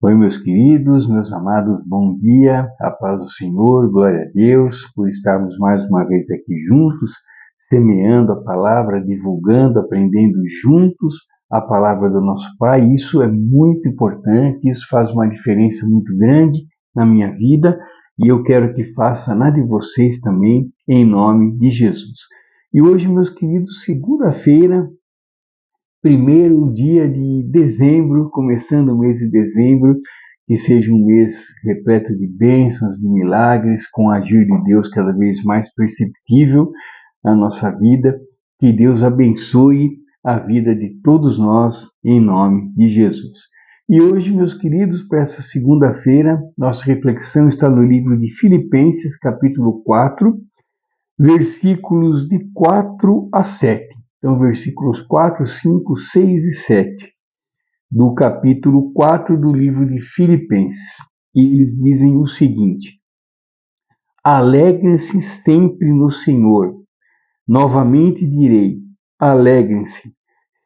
Oi, meus queridos, meus amados, bom dia, a paz do Senhor, glória a Deus, por estarmos mais uma vez aqui juntos, semeando a palavra, divulgando, aprendendo juntos a palavra do nosso Pai. Isso é muito importante, isso faz uma diferença muito grande na minha vida e eu quero que faça na de vocês também, em nome de Jesus. E hoje, meus queridos, segunda-feira, primeiro dia de dezembro, começando o mês de dezembro, que seja um mês repleto de bênçãos, de milagres, com a agir de Deus cada vez mais perceptível na nossa vida. Que Deus abençoe a vida de todos nós, em nome de Jesus. E hoje, meus queridos, para essa segunda-feira, nossa reflexão está no livro de Filipenses, capítulo 4, versículos de 4 a 7. Então, versículos 4, 5, 6 e 7 do capítulo 4 do livro de Filipenses. E eles dizem o seguinte: alegrem-se sempre no Senhor. Novamente direi, alegrem-se.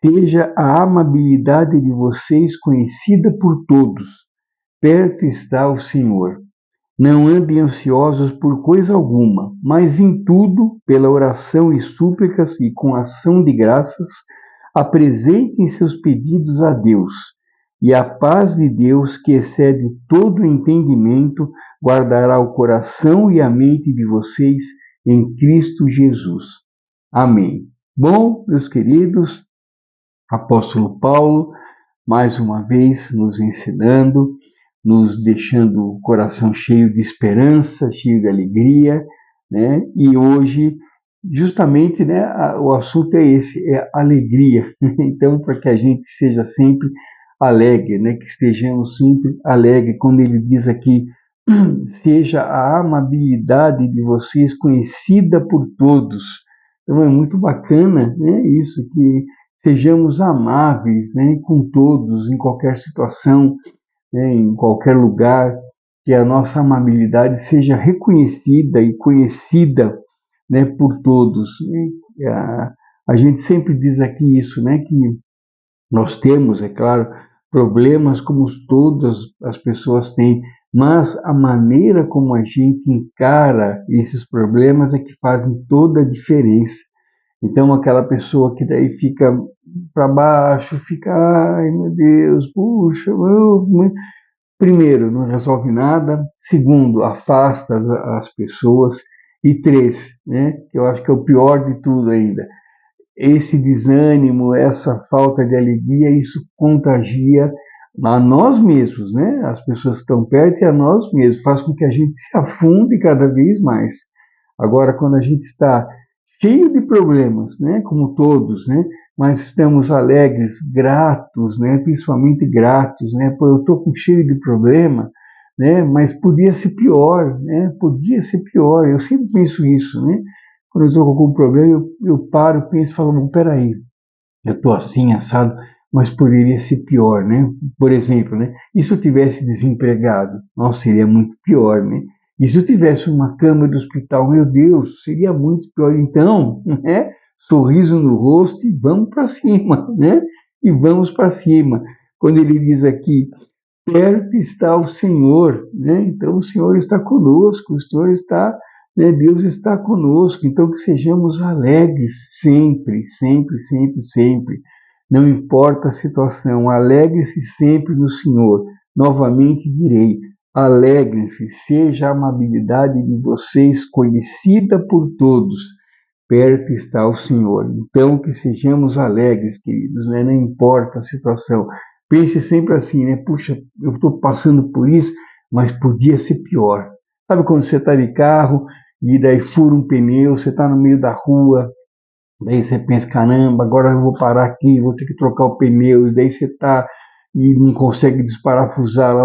Seja a amabilidade de vocês conhecida por todos. Perto está o Senhor. Não andem ansiosos por coisa alguma, mas em tudo, pela oração e súplicas e com ação de graças, apresentem seus pedidos a Deus. E a paz de Deus, que excede todo o entendimento, guardará o coração e a mente de vocês em Cristo Jesus. Amém. Bom, meus queridos, apóstolo Paulo, mais uma vez nos ensinando, nos deixando o coração cheio de esperança, cheio de alegria, né? E hoje, justamente, né, o assunto é esse, é alegria. Então, para que a gente seja sempre alegre, né, que estejamos sempre alegres, quando ele diz aqui, seja a amabilidade de vocês conhecida por todos. Então, é muito bacana, né, isso, que sejamos amáveis, né, com todos, em qualquer situação, né, em qualquer lugar, que a nossa amabilidade seja reconhecida e conhecida, né, por todos. E a gente sempre diz aqui isso, né, que nós temos, é claro, problemas como todas as pessoas têm, mas a maneira como a gente encara esses problemas é que fazem toda a diferença. Então, aquela pessoa que daí fica para baixo, fica, ai meu Deus, puxa, primeiro, não resolve nada. Segundo, afasta as pessoas. E três, né, que eu acho que é o pior de tudo ainda, esse desânimo, essa falta de alegria, isso contagia a nós mesmos, né? As pessoas que estão perto e a nós mesmos, faz com que a gente se afunde cada vez mais. Agora, quando a gente está cheio de problemas, né, como todos, né, mas estamos alegres, gratos, né, principalmente gratos, né, pô, eu estou com cheio de problema, né, mas podia ser pior, né, podia ser pior, eu sempre penso isso, né, quando eu estou com algum problema, eu paro, penso e falo, não, peraí, eu estou assim, assado, mas poderia ser pior, né? Por exemplo, né? E se eu tivesse desempregado? Nossa, seria muito pior, né? E se eu tivesse uma cama de hospital? Meu Deus, seria muito pior. Então, né? Sorriso no rosto e vamos para cima, né? E vamos para cima. Quando ele diz aqui, perto está o Senhor, né? Então o Senhor está conosco, o Senhor está, né? Deus está conosco, então que sejamos alegres sempre, sempre, sempre, sempre. Não importa a situação, alegre-se sempre no Senhor. Novamente direi, alegrem-se, seja a amabilidade de vocês conhecida por todos. Perto está o Senhor. Então, que sejamos alegres, queridos, né? Não importa a situação. Pense sempre assim, né? Puxa, eu estou passando por isso, mas podia ser pior. Sabe quando você está de carro e daí fura um pneu, você está no meio da rua, daí você pensa, caramba, agora eu vou parar aqui, vou ter que trocar o pneu, e daí você está e não consegue desparafusar lá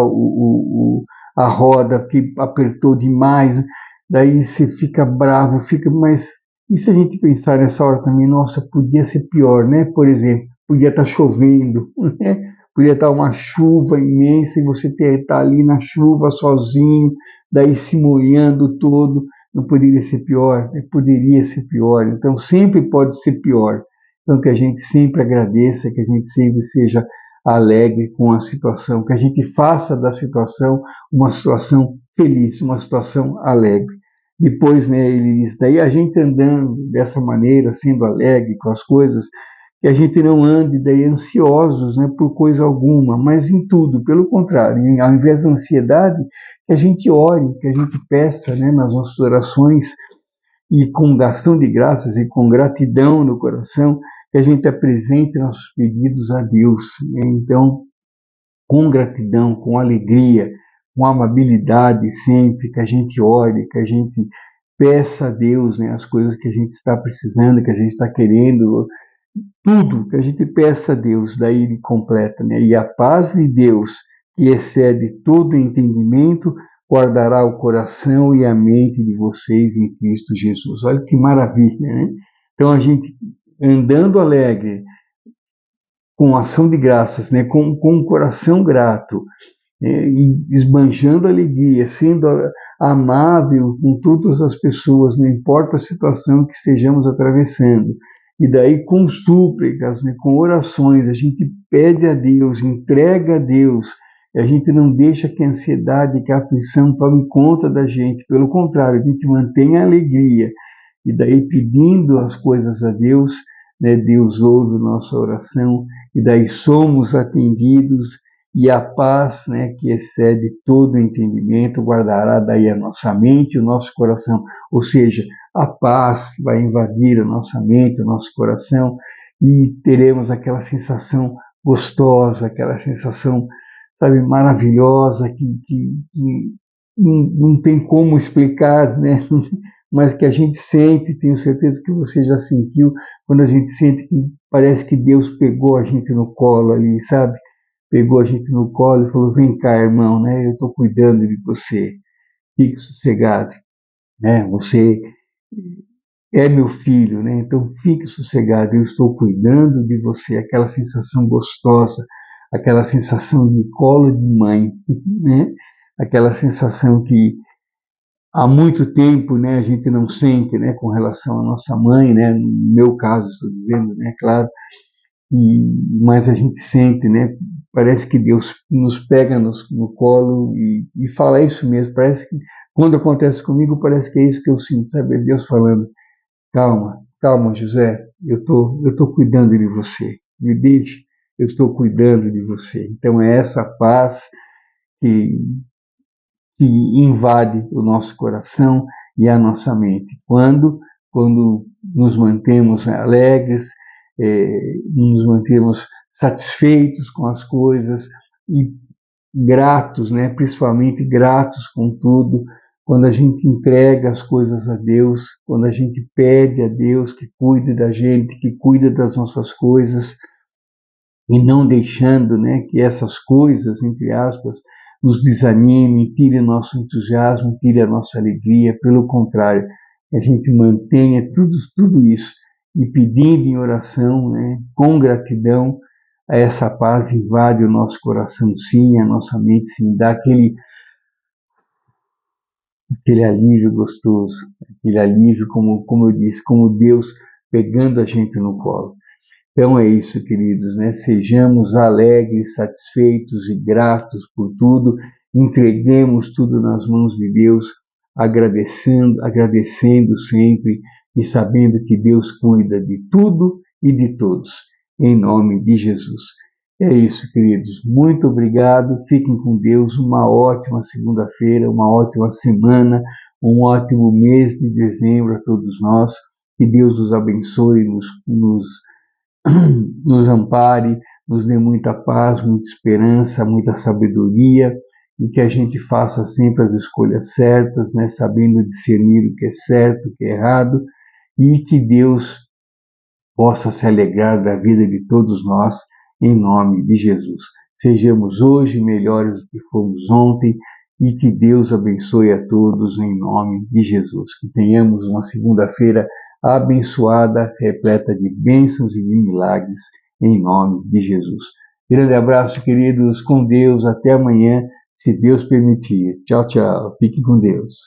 a roda, que apertou demais, daí você fica bravo, mas e se a gente pensar nessa hora também, nossa, podia ser pior, né? Por exemplo, podia estar chovendo, né? Podia estar uma chuva imensa e você estar ali na chuva sozinho, daí se molhando todo. Não poderia ser pior, né? Poderia ser pior. Então sempre pode ser pior. Então que a gente sempre agradeça, que a gente sempre seja alegre com a situação, que a gente faça da situação uma situação feliz, uma situação alegre. Depois, né, ele diz, daí a gente andando dessa maneira, sendo alegre com as coisas, que a gente não ande daí ansiosos, né, por coisa alguma, mas em tudo, pelo contrário, ao invés da ansiedade, que a gente ore, que a gente peça, né, nas nossas orações, e com ação de graças e com gratidão no coração, que a gente apresente nossos pedidos a Deus. Então, com gratidão, com alegria, com amabilidade sempre, que a gente ore, que a gente peça a Deus, né, as coisas que a gente está precisando, que a gente está querendo, tudo que a gente peça a Deus, daí ele completa, né? E a paz de Deus, que excede todo entendimento, guardará o coração e a mente de vocês em Cristo Jesus. Olha que maravilha, né? Então a gente andando alegre, com ação de graças, né? Com um coração grato, e esbanjando alegria, sendo amável com todas as pessoas, não importa a situação que estejamos atravessando. E daí com súplicas, né, com orações, a gente pede a Deus, entrega a Deus, e a gente não deixa que a ansiedade, que a aflição tome conta da gente, pelo contrário, a gente mantém a alegria, e daí pedindo as coisas a Deus, né, Deus ouve a nossa oração, e daí somos atendidos, e a paz, né, que excede todo o entendimento, guardará daí a nossa mente e o nosso coração. Ou seja, a paz vai invadir a nossa mente, o nosso coração, e teremos aquela sensação gostosa, aquela sensação, sabe, maravilhosa, que não tem como explicar, né? Mas que a gente sente, tenho certeza que você já sentiu, quando a gente sente que parece que Deus pegou a gente no colo ali, sabe? Pegou a gente no colo e falou, vem cá, irmão, né? Eu estou cuidando de você, fique sossegado, né? Você é meu filho, né? Então fique sossegado, eu estou cuidando de você. Aquela sensação gostosa, aquela sensação de colo de mãe, né? Aquela sensação que há muito tempo, né, a gente não sente, né, com relação à nossa mãe, né? No meu caso, estou dizendo, né? Claro. Mas a gente sente, né? Parece que Deus nos pega no colo e fala isso mesmo. Parece que quando acontece comigo, parece que é isso que eu sinto, sabe? Deus falando, calma, calma, José, eu tô cuidando de você. Me deixe, eu estou cuidando de você. Então é essa paz que, que invade o nosso coração e a nossa mente. Quando nos mantemos alegres, nos mantemos satisfeitos com as coisas e gratos, né? Principalmente gratos com tudo, quando a gente entrega as coisas a Deus, quando a gente pede a Deus que cuide da gente, que cuide das nossas coisas, e não deixando, né, que essas coisas, entre aspas, nos desanimem, tire nosso entusiasmo, tire a nossa alegria, pelo contrário, que a gente mantenha tudo isso e pedindo em oração, né, com gratidão, a essa paz invade o nosso coração, sim, a nossa mente, sim, dá aquele alívio gostoso, aquele alívio, como eu disse, como Deus pegando a gente no colo. Então é isso, queridos, né? Sejamos alegres, satisfeitos e gratos por tudo, entreguemos tudo nas mãos de Deus, agradecendo sempre e sabendo que Deus cuida de tudo e de todos, em nome de Jesus. É isso, queridos. Muito obrigado. Fiquem com Deus. Uma ótima segunda-feira, uma ótima semana, um ótimo mês de dezembro a todos nós. Que Deus os abençoe, nos ampare, nos dê muita paz, muita esperança, muita sabedoria e que a gente faça sempre as escolhas certas, né, sabendo discernir o que é certo, o que é errado, e que Deus possa se alegrar da vida de todos nós, em nome de Jesus. Sejamos hoje melhores do que fomos ontem e que Deus abençoe a todos em nome de Jesus. Que tenhamos uma segunda-feira abençoada, repleta de bênçãos e de milagres, em nome de Jesus. Grande abraço, queridos, com Deus, até amanhã, se Deus permitir. Tchau, tchau. Fique com Deus.